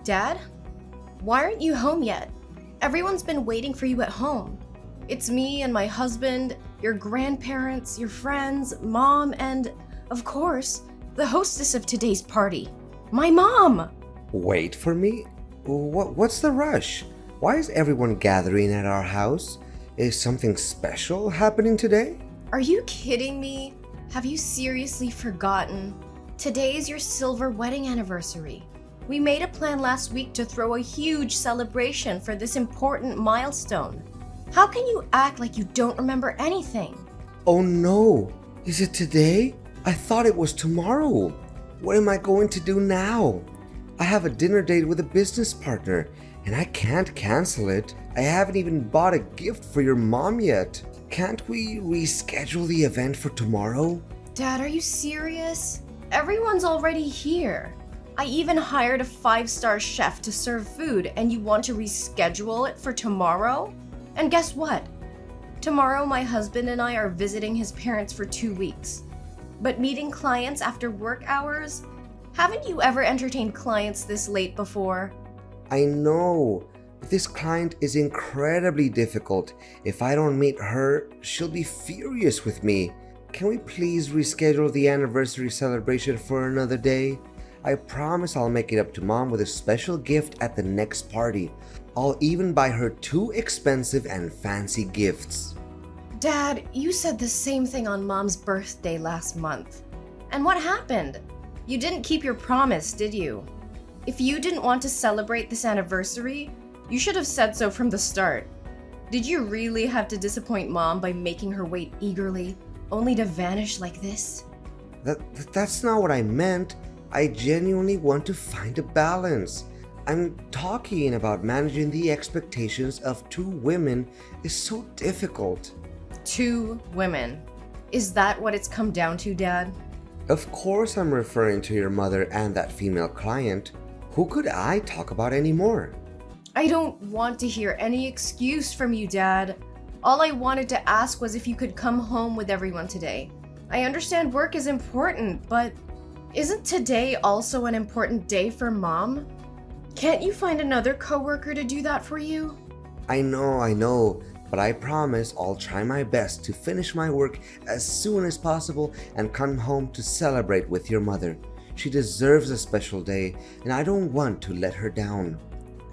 Dad? Why aren't you home yet? Everyone's been waiting for you at home. It's me and my husband, your grandparents, your friends, Mom, and, of course, the hostess of today's party, my mom! Wait for me? What's the rush? Why is everyone gathering at our house? Is something special happening today? Are you kidding me? Have you seriously forgotten? Today is your silver wedding anniversary. We made a plan last week to throw a huge celebration for this important milestone. How can you act like you don't remember anything? Oh no! Is it today? I thought it was tomorrow. What am I going to do now? I have a dinner date with a business partner and I can't cancel it. I haven't even bought a gift for your mom yet. Can't we reschedule the event for tomorrow? Dad, are you serious? Everyone's already here. I even hired a 5-star chef to serve food, and you want to reschedule it for tomorrow? And guess what? Tomorrow my husband and I are visiting his parents for 2 weeks. But meeting clients after work hours? Haven't you ever entertained clients this late before? I know, but this client is incredibly difficult. If I don't meet her, she'll be furious with me. Can we please reschedule the anniversary celebration for another day? I promise I'll make it up to Mom with a special gift at the next party. I'll even buy her 2 expensive and fancy gifts. Dad, you said the same thing on Mom's birthday last month. And what happened? You didn't keep your promise, did you? If you didn't want to celebrate this anniversary, you should have said so from the start. Did you really have to disappoint Mom by making her wait eagerly, only to vanish like this? That's not what I meant. I genuinely want to find a balance. I'm talking about managing the expectations of 2 women is so difficult. 2 women. Is that what it's come down to, Dad? Of course I'm referring to your mother and that female client. Who could I talk about anymore? I don't want to hear any excuse from you, Dad. All I wanted to ask was if you could come home with everyone today. I understand work is important, but isn't today also an important day for Mom? Can't you find another coworker to do that for you? I know, but I promise I'll try my best to finish my work as soon as possible and come home to celebrate with your mother. She deserves a special day, and I don't want to let her down.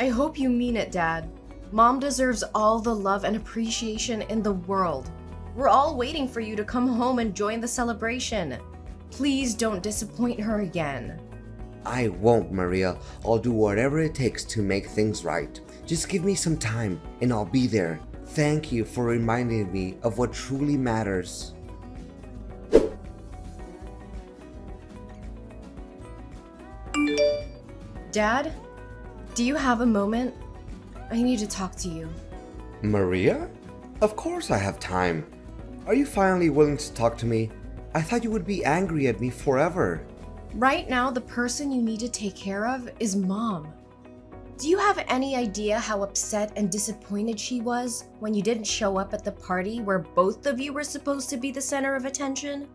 I hope you mean it, Dad. Mom deserves all the love and appreciation in the world. We're all waiting for you to come home and join the celebration. Please don't disappoint her again. I won't, Maria. I'll do whatever it takes to make things right. Just give me some time, and I'll be there. Thank you for reminding me of what truly matters. Dad, do you have a moment? I need to talk to you. Maria? Of course I have time. Are you finally willing to talk to me? I thought you would be angry at me forever. Right now, the person you need to take care of is Mom. Do you have any idea how upset and disappointed she was when you didn't show up at the party where both of you were supposed to be the center of attention?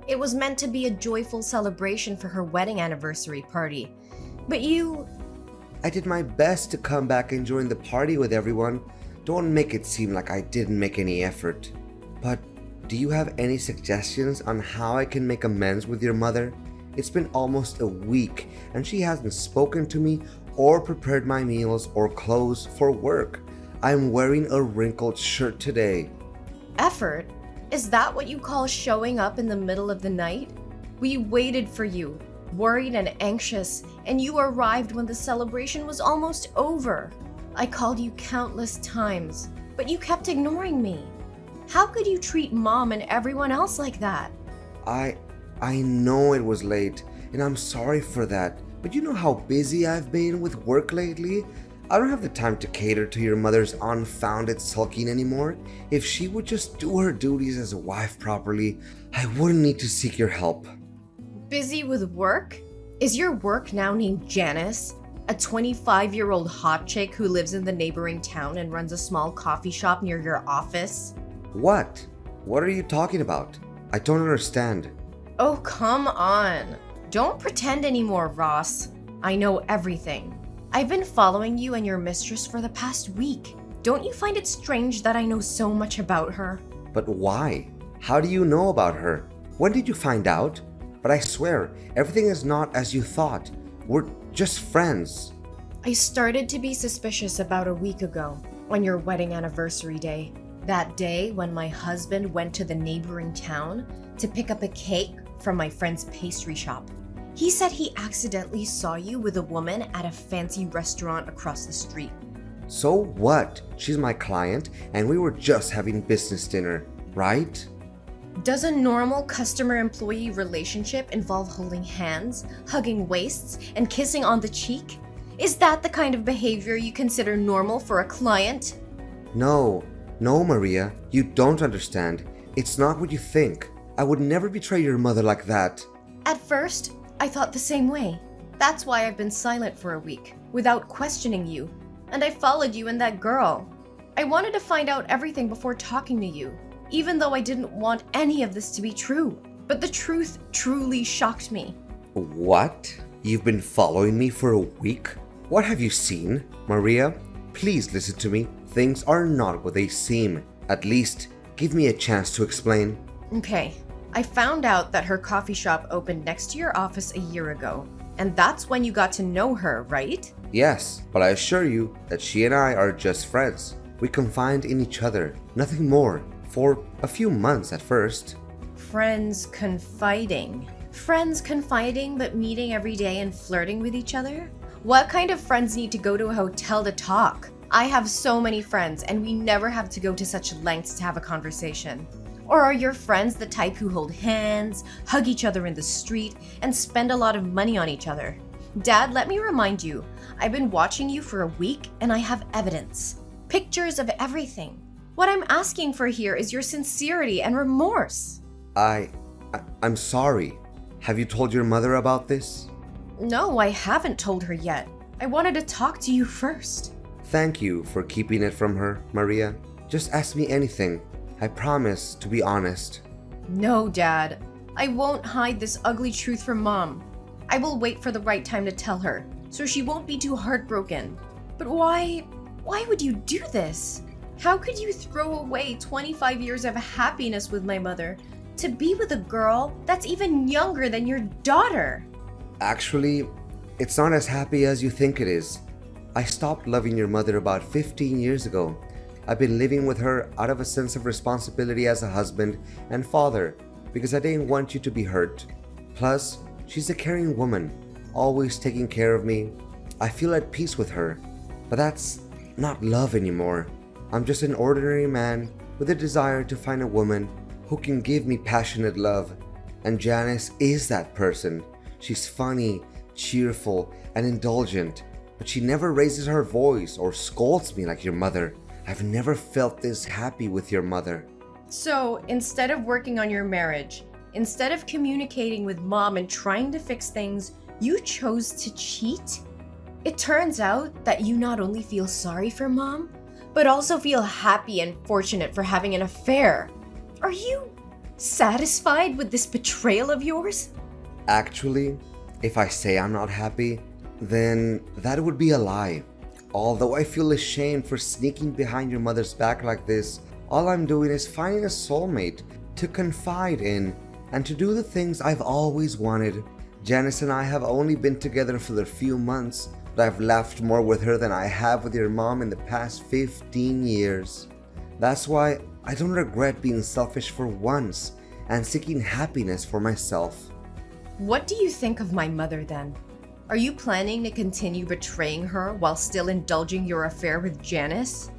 It was meant to be a joyful celebration for her wedding anniversary party, but you... I did my best to come back and join the party with everyone. Don't make it seem like I didn't make any effort. But do you have any suggestions on how I can make amends with your mother? It's been almost a week and she hasn't spoken to me or prepared my meals or clothes for work. I'm wearing a wrinkled shirt today. Effort? Is that what you call showing up in the middle of the night? We waited for you, worried and anxious, and you arrived when the celebration was almost over. I called you countless times, but you kept ignoring me. How could you treat Mom and everyone else like that? I know it was late, and I'm sorry for that, but you know how busy I've been with work lately? I don't have the time to cater to your mother's unfounded sulking anymore. If she would just do her duties as a wife properly, I wouldn't need to seek your help. Busy with work? Is your work now named Janice? A 25-year-old hot chick who lives in the neighboring town and runs a small coffee shop near your office? What? What are you talking about? I don't understand. Oh, come on. Don't pretend anymore, Ross. I know everything. I've been following you and your mistress for the past week. Don't you find it strange that I know so much about her? But why? How do you know about her? When did you find out? But I swear, everything is not as you thought. We're just friends. I started to be suspicious about a week ago, on your wedding anniversary day. That day when my husband went to the neighboring town to pick up a cake from my friend's pastry shop. He said he accidentally saw you with a woman at a fancy restaurant across the street. So what? She's my client, and we were just having business dinner, right? Does a normal customer-employee relationship involve holding hands, hugging waists, and kissing on the cheek? Is that the kind of behavior you consider normal for a client? No, Maria, you don't understand. It's not what you think. I would never betray your mother like that. At first, I thought the same way. That's why I've been silent for a week, without questioning you. And I followed you and that girl. I wanted to find out everything before talking to you, even though I didn't want any of this to be true. But the truth truly shocked me. What? You've been following me for a week? What have you seen? Maria, please listen to me. Things are not what they seem. At least, give me a chance to explain. Okay, I found out that her coffee shop opened next to your office a year ago. And that's when you got to know her, right? Yes, but I assure you that she and I are just friends. We confide in each other, nothing more, for a few months at first. Friends confiding. Friends confiding but meeting every day and flirting with each other? What kind of friends need to go to a hotel to talk? I have so many friends and we never have to go to such lengths to have a conversation. Or are your friends the type who hold hands, hug each other in the street, and spend a lot of money on each other? Dad, let me remind you, I've been watching you for a week and I have evidence. Pictures of everything. What I'm asking for here is your sincerity and remorse. I'm sorry. Have you told your mother about this? No, I haven't told her yet. I wanted to talk to you first. Thank you for keeping it from her, Maria. Just ask me anything. I promise to be honest. No, Dad. I won't hide this ugly truth from Mom. I will wait for the right time to tell her, so she won't be too heartbroken. But why would you do this? How could you throw away 25 years of happiness with my mother to be with a girl that's even younger than your daughter? Actually, it's not as happy as you think it is. I stopped loving your mother about 15 years ago. I've been living with her out of a sense of responsibility as a husband and father because I didn't want you to be hurt. Plus, she's a caring woman, always taking care of me. I feel at peace with her, but that's not love anymore. I'm just an ordinary man with a desire to find a woman who can give me passionate love. And Janice is that person. She's funny, cheerful, and indulgent, but she never raises her voice or scolds me like your mother. I've never felt this happy with your mother. So, instead of working on your marriage, instead of communicating with Mom and trying to fix things, you chose to cheat? It turns out that you not only feel sorry for Mom, but also feel happy and fortunate for having an affair. Are you satisfied with this betrayal of yours? Actually, if I say I'm not happy, then that would be a lie. Although I feel ashamed for sneaking behind your mother's back like this, all I'm doing is finding a soulmate to confide in and to do the things I've always wanted. Janice and I have only been together for a few months, but I've laughed more with her than I have with your mom in the past 15 years. That's why I don't regret being selfish for once and seeking happiness for myself. What do you think of my mother then? Are you planning to continue betraying her while still indulging your affair with Janice?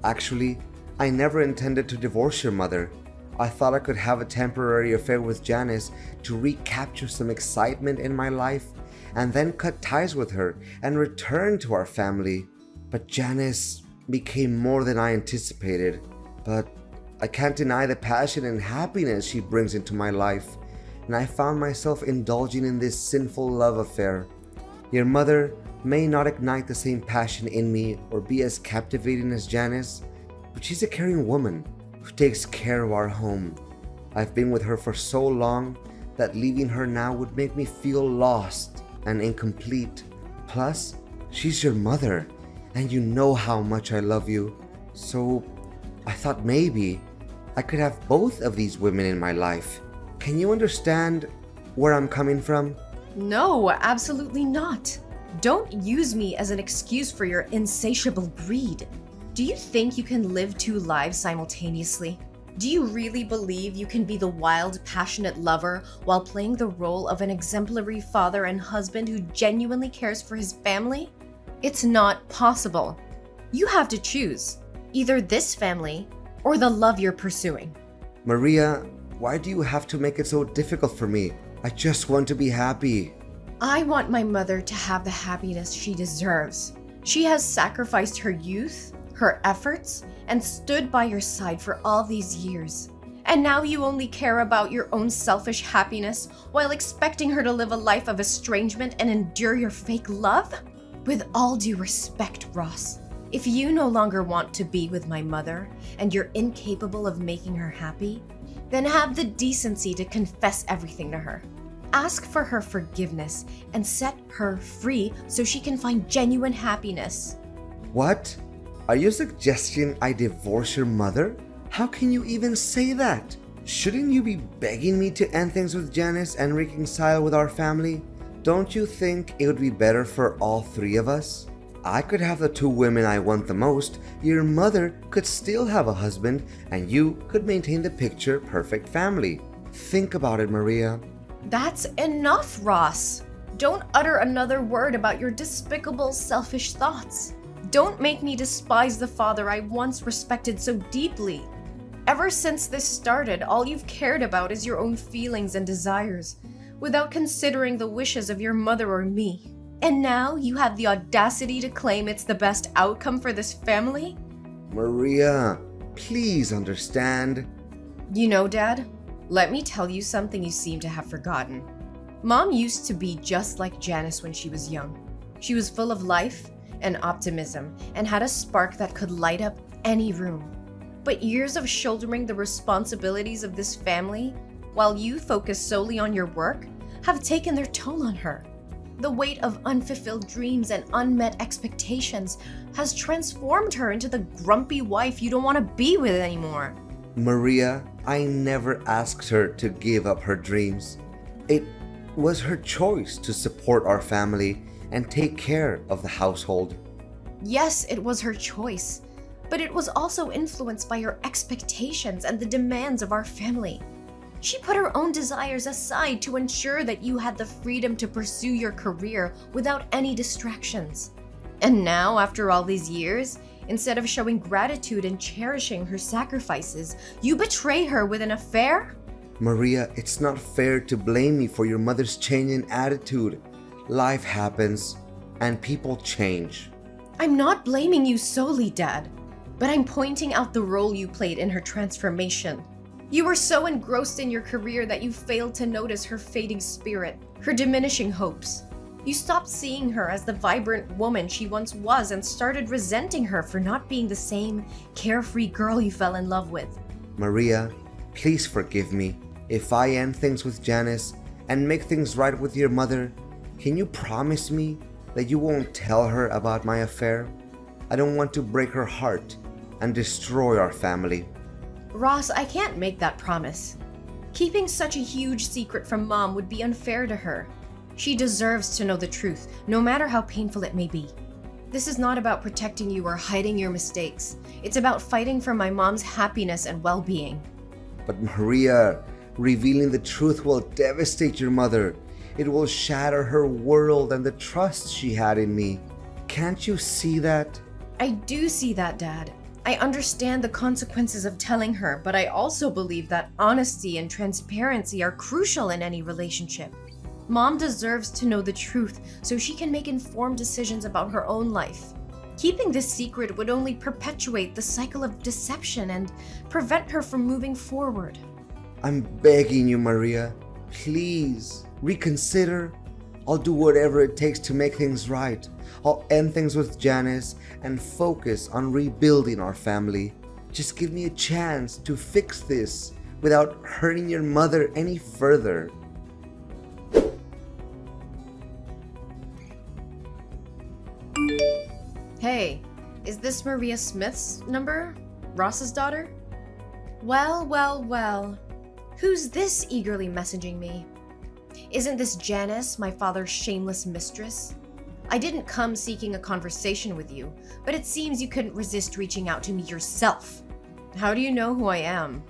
Actually, I never intended to divorce your mother. I thought I could have a temporary affair with Janice to recapture some excitement in my life and then cut ties with her and return to our family. But Janice became more than I anticipated. But I can't deny the passion and happiness she brings into my life, and I found myself indulging in this sinful love affair. Your mother may not ignite the same passion in me or be as captivating as Janice, but she's a caring woman who takes care of our home. I've been with her for so long that leaving her now would make me feel lost and incomplete. Plus, She's your mother, and you know how much I love you. So I thought maybe I could have both of these women in my life. Can you understand where I'm coming from? No, absolutely not. Don't use me as an excuse for your insatiable greed. Do you think you can live two lives simultaneously? Do you really believe you can be the wild, passionate lover while playing the role of an exemplary father and husband who genuinely cares for his family? It's not possible. You have to choose either this family or the love you're pursuing. Maria, why do you have to make it so difficult for me? I just want to be happy. I want my mother to have the happiness she deserves. She has sacrificed her youth, her efforts, and stood by your side for all these years. And now you only care about your own selfish happiness while expecting her to live a life of estrangement and endure your fake love? With all due respect, Ross, if you no longer want to be with my mother and you're incapable of making her happy, then have the decency to confess everything to her. Ask for her forgiveness and set her free so she can find genuine happiness. What? Are you suggesting I divorce your mother? How can you even say that? Shouldn't you be begging me to end things with Janice and reconcile with our family? Don't you think it would be better for all three of us? I could have the two women I want the most, your mother could still have a husband, and you could maintain the picture perfect family. Think about it, Maria. That's enough, Ross. Don't utter another word about your despicable, selfish thoughts. Don't make me despise the father I once respected so deeply. Ever since this started, all you've cared about is your own feelings and desires, without considering the wishes of your mother or me. And now you have the audacity to claim it's the best outcome for this family? Maria, please understand. You know, Dad, let me tell you something you seem to have forgotten. Mom used to be just like Janice when she was young. She was full of life and optimism and had a spark that could light up any room. But years of shouldering the responsibilities of this family, while you focus solely on your work, have taken their toll on her. The weight of unfulfilled dreams and unmet expectations has transformed her into the grumpy wife you don't want to be with anymore. Maria, I never asked her to give up her dreams. It was her choice to support our family and take care of the household. Yes, it was her choice, but it was also influenced by your expectations and the demands of our family. She put her own desires aside to ensure that you had the freedom to pursue your career without any distractions. And now, after all these years, instead of showing gratitude and cherishing her sacrifices, you betray her with an affair? Maria, it's not fair to blame me for your mother's change in attitude. Life happens, and people change. I'm not blaming you solely, Dad, but I'm pointing out the role you played in her transformation. You were so engrossed in your career that you failed to notice her fading spirit, her diminishing hopes. You stopped seeing her as the vibrant woman she once was and started resenting her for not being the same carefree girl you fell in love with. Maria, please forgive me. If I end things with Janice and make things right with your mother, can you promise me that you won't tell her about my affair? I don't want to break her heart and destroy our family. Ross, I can't make that promise. Keeping such a huge secret from Mom would be unfair to her. She deserves to know the truth, no matter how painful it may be. This is not about protecting you or hiding your mistakes. It's about fighting for my mom's happiness and well-being. But Maria, revealing the truth will devastate your mother. It will shatter her world and the trust she had in me. Can't you see that? I do see that, Dad. I understand the consequences of telling her, but I also believe that honesty and transparency are crucial in any relationship. Mom deserves to know the truth so she can make informed decisions about her own life. Keeping this secret would only perpetuate the cycle of deception and prevent her from moving forward. I'm begging you, Maria. Please, reconsider. I'll do whatever it takes to make things right. I'll end things with Janice and focus on rebuilding our family. Just give me a chance to fix this without hurting your mother any further. Hey, is this Maria Smith's number? Ross's daughter? Well, well, well. Who's this eagerly messaging me? Isn't this Janice, my father's shameless mistress? I didn't come seeking a conversation with you, but it seems you couldn't resist reaching out to me yourself. How do you know who I am?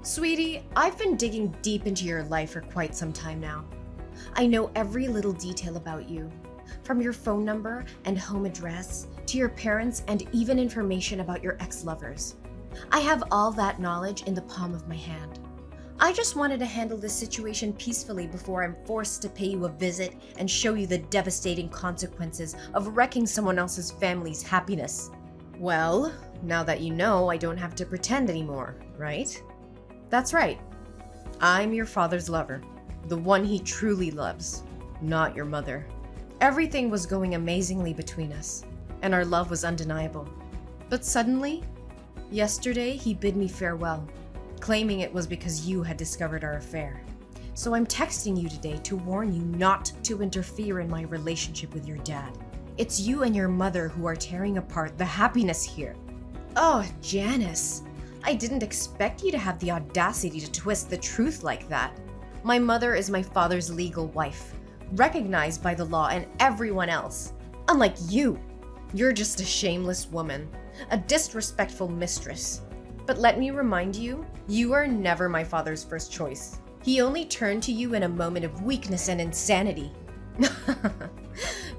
Sweetie, I've been digging deep into your life for quite some time now. I know every little detail about you, from your phone number and home address to your parents and even information about your ex-lovers. I have all that knowledge in the palm of my hand. I just wanted to handle this situation peacefully before I'm forced to pay you a visit and show you the devastating consequences of wrecking someone else's family's happiness. Well, now that you know, I don't have to pretend anymore, right? That's right. I'm your father's lover, the one he truly loves, not your mother. Everything was going amazingly between us, and our love was undeniable. But suddenly, yesterday he bid me farewell, claiming it was because you had discovered our affair. So I'm texting you today to warn you not to interfere in my relationship with your dad. It's you and your mother who are tearing apart the happiness here. Oh, Janice, I didn't expect you to have the audacity to twist the truth like that. My mother is my father's legal wife, recognized by the law and everyone else. Unlike you, you're just a shameless woman, a disrespectful mistress. But let me remind you, you are never my father's first choice. He only turned to you in a moment of weakness and insanity.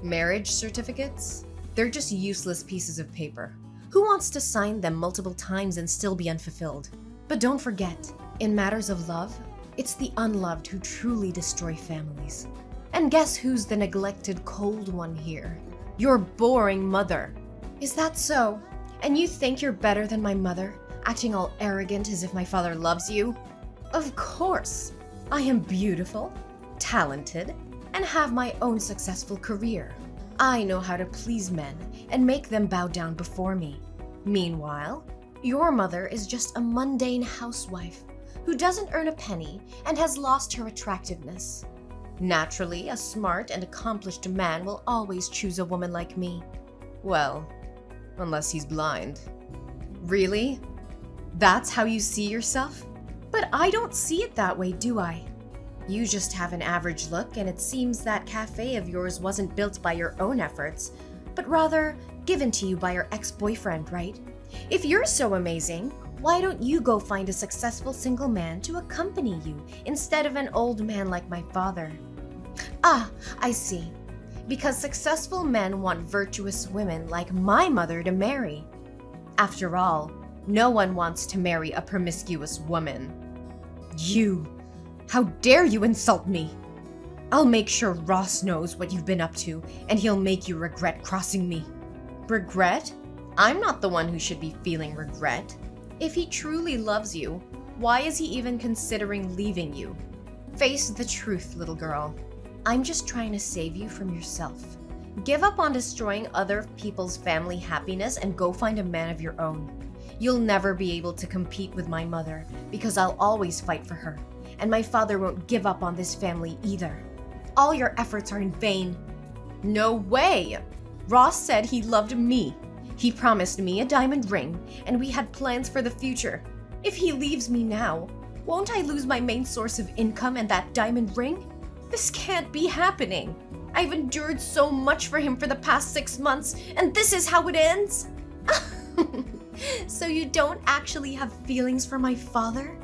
Marriage certificates? They're just useless pieces of paper. Who wants to sign them multiple times and still be unfulfilled? But don't forget, in matters of love, it's the unloved who truly destroy families. And guess who's the neglected cold one here? Your boring mother. Is that so? And you think you're better than my mother, acting all arrogant as if my father loves you? Of course. I am beautiful, talented, and have my own successful career. I know how to please men and make them bow down before me. Meanwhile, your mother is just a mundane housewife who doesn't earn a penny and has lost her attractiveness. Naturally, a smart and accomplished man will always choose a woman like me. Well, unless he's blind. Really? That's how you see yourself? But I don't see it that way, do I? You just have an average look, and it seems that cafe of yours wasn't built by your own efforts, but rather given to you by your ex-boyfriend, right? If you're so amazing, why don't you go find a successful single man to accompany you instead of an old man like my father? Ah, I see. Because successful men want virtuous women like my mother to marry. After all, no one wants to marry a promiscuous woman. You! How dare you insult me? I'll make sure Ross knows what you've been up to, and he'll make you regret crossing me. Regret? I'm not the one who should be feeling regret. If he truly loves you, why is he even considering leaving you? Face the truth, little girl. I'm just trying to save you from yourself. Give up on destroying other people's family happiness and go find a man of your own. You'll never be able to compete with my mother because I'll always fight for her, and my father won't give up on this family either. All your efforts are in vain. No way! Ross said he loved me. He promised me a diamond ring, and we had plans for the future. If he leaves me now, won't I lose my main source of income and that diamond ring? This can't be happening. I've endured so much for him for the past 6 months, and this is how it ends? So you don't actually have feelings for my father?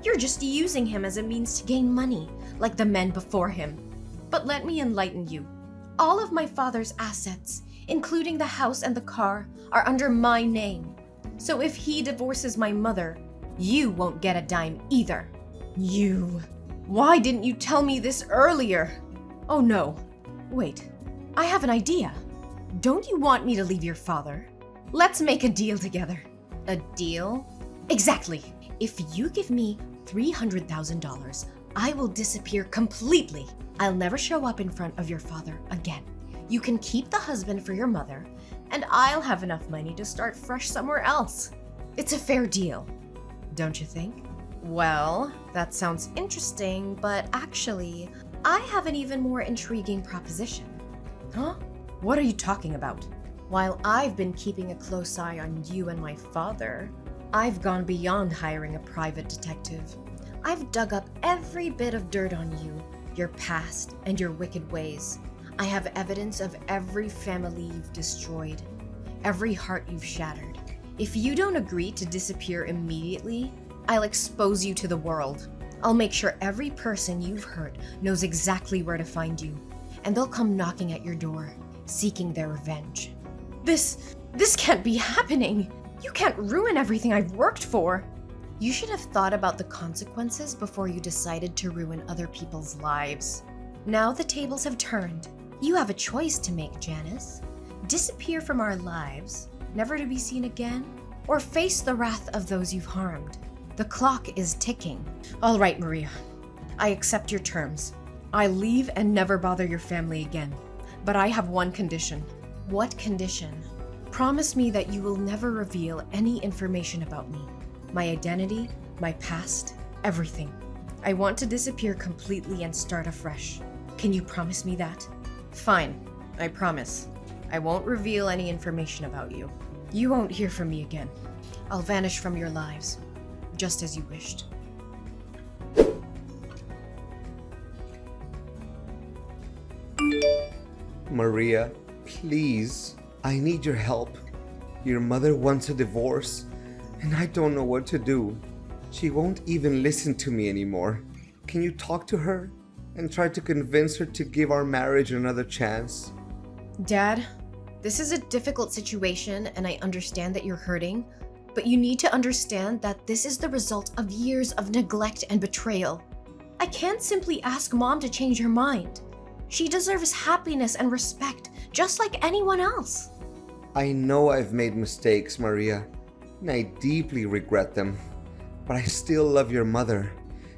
You're just using him as a means to gain money, like the men before him. But let me enlighten you. All of my father's assets, including the house and the car, are under my name. So if he divorces my mother, you won't get a dime either. You. Why didn't you tell me this earlier? Oh no. Wait. I have an idea. Don't you want me to leave your father? Let's make a deal together. A deal? Exactly. If you give me $300,000, I will disappear completely. I'll never show up in front of your father again. You can keep the husband for your mother, and I'll have enough money to start fresh somewhere else. It's a fair deal, don't you think? Well, that sounds interesting, but actually, I have an even more intriguing proposition. Huh? What are you talking about? While I've been keeping a close eye on you and my father, I've gone beyond hiring a private detective. I've dug up every bit of dirt on you, your past, and your wicked ways. I have evidence of every family you've destroyed, every heart you've shattered. If you don't agree to disappear immediately, I'll expose you to the world. I'll make sure every person you've hurt knows exactly where to find you, and they'll come knocking at your door, seeking their revenge. This can't be happening. You can't ruin everything I've worked for. You should have thought about the consequences before you decided to ruin other people's lives. Now the tables have turned. You have a choice to make, Janice. Disappear from our lives, never to be seen again, or face the wrath of those you've harmed. The clock is ticking. All right, Maria. I accept your terms. I leave and never bother your family again. But I have one condition. What condition? Promise me that you will never reveal any information about me. My identity, my past, everything. I want to disappear completely and start afresh. Can you promise me that? Fine, I promise. I won't reveal any information about you. You won't hear from me again. I'll vanish from your lives, just as you wished. Maria, please, I need your help. Your mother wants a divorce, and I don't know what to do. She won't even listen to me anymore. Can you talk to her and try to convince her to give our marriage another chance? Dad, this is a difficult situation and I understand that you're hurting, but you need to understand that this is the result of years of neglect and betrayal. I can't simply ask Mom to change her mind. She deserves happiness and respect, just like anyone else. I know I've made mistakes, Maria, and I deeply regret them. But I still love your mother,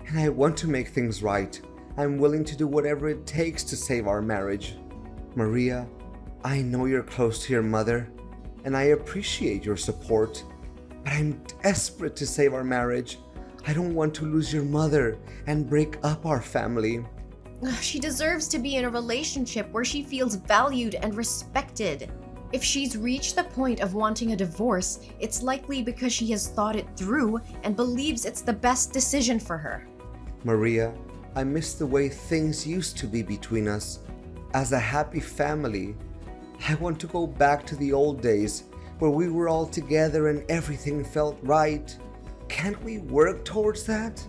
and I want to make things right. I'm willing to do whatever it takes to save our marriage. Maria, I know you're close to your mother, and I appreciate your support. But I'm desperate to save our marriage. I don't want to lose your mother and break up our family. She deserves to be in a relationship where she feels valued and respected. If she's reached the point of wanting a divorce, it's likely because she has thought it through and believes it's the best decision for her. Maria, I miss the way things used to be between us. As a happy family, I want to go back to the old days where we were all together and everything felt right. Can't we work towards that?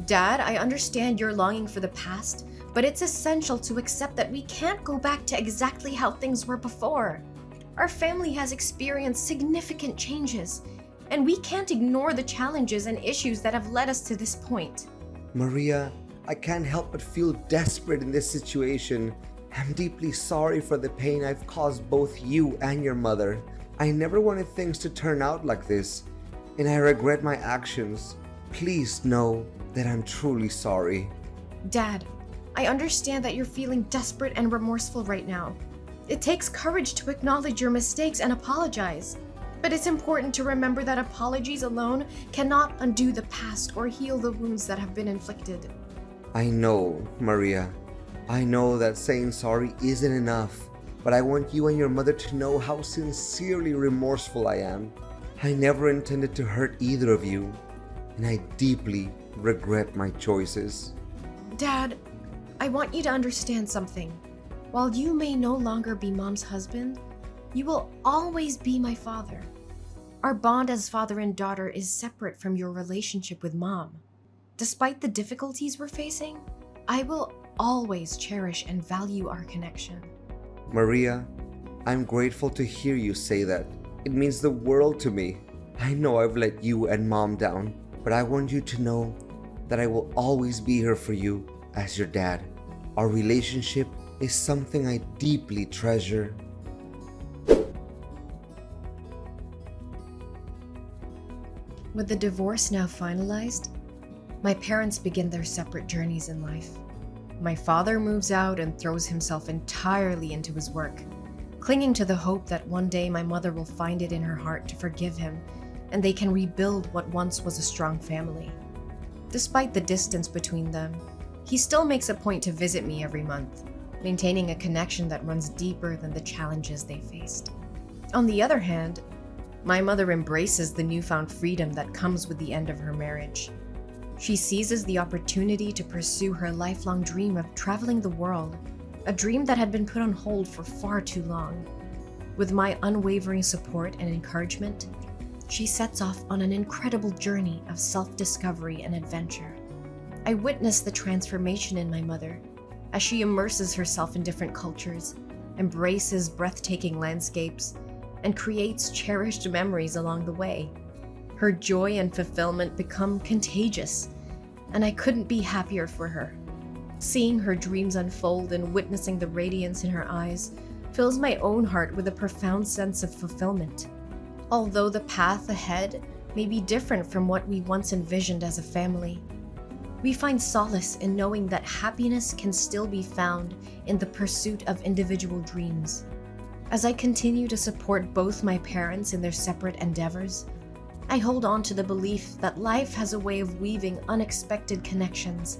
Dad, I understand you're longing for the past, but it's essential to accept that we can't go back to exactly how things were before. Our family has experienced significant changes, and we can't ignore the challenges and issues that have led us to this point. Maria, I can't help but feel desperate in this situation. I'm deeply sorry for the pain I've caused both you and your mother. I never wanted things to turn out like this, and I regret my actions. Please know that I'm truly sorry. Dad, I understand that you're feeling desperate and remorseful right now. It takes courage to acknowledge your mistakes and apologize. But it's important to remember that apologies alone cannot undo the past or heal the wounds that have been inflicted. I know, Maria. I know that saying sorry isn't enough, but I want you and your mother to know how sincerely remorseful I am. I never intended to hurt either of you, and I deeply regret my choices. Dad, I want you to understand something. While you may no longer be Mom's husband, you will always be my father. Our bond as father and daughter is separate from your relationship with Mom. Despite the difficulties we're facing, I will always cherish and value our connection. Maria, I'm grateful to hear you say that. It means the world to me. I know I've let you and Mom down, but I want you to know that I will always be here for you as your dad. Our relationship is something I deeply treasure. With the divorce now finalized, my parents begin their separate journeys in life. My father moves out and throws himself entirely into his work, clinging to the hope that one day my mother will find it in her heart to forgive him and they can rebuild what once was a strong family. Despite the distance between them, he still makes a point to visit me every month, maintaining a connection that runs deeper than the challenges they faced. On the other hand, my mother embraces the newfound freedom that comes with the end of her marriage. She seizes the opportunity to pursue her lifelong dream of traveling the world, a dream that had been put on hold for far too long. With my unwavering support and encouragement, she sets off on an incredible journey of self-discovery and adventure. I witness the transformation in my mother as she immerses herself in different cultures, embraces breathtaking landscapes, and creates cherished memories along the way. Her joy and fulfillment become contagious, and I couldn't be happier for her. Seeing her dreams unfold and witnessing the radiance in her eyes fills my own heart with a profound sense of fulfillment. Although the path ahead may be different from what we once envisioned as a family, we find solace in knowing that happiness can still be found in the pursuit of individual dreams. As I continue to support both my parents in their separate endeavors, I hold on to the belief that life has a way of weaving unexpected connections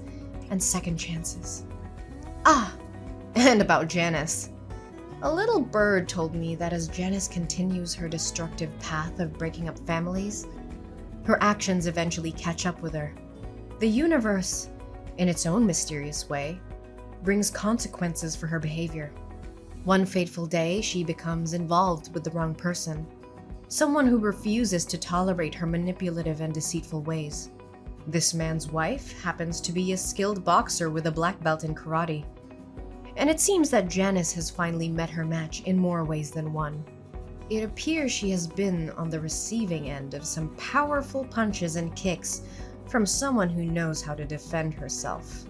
and second chances. Ah, and about Janice. A little bird told me that as Janice continues her destructive path of breaking up families, her actions eventually catch up with her. The universe, in its own mysterious way, brings consequences for her behavior. One fateful day, she becomes involved with the wrong person, someone who refuses to tolerate her manipulative and deceitful ways. This man's wife happens to be a skilled boxer with a black belt in karate. And it seems that Janice has finally met her match in more ways than one. It appears she has been on the receiving end of some powerful punches and kicks from someone who knows how to defend herself.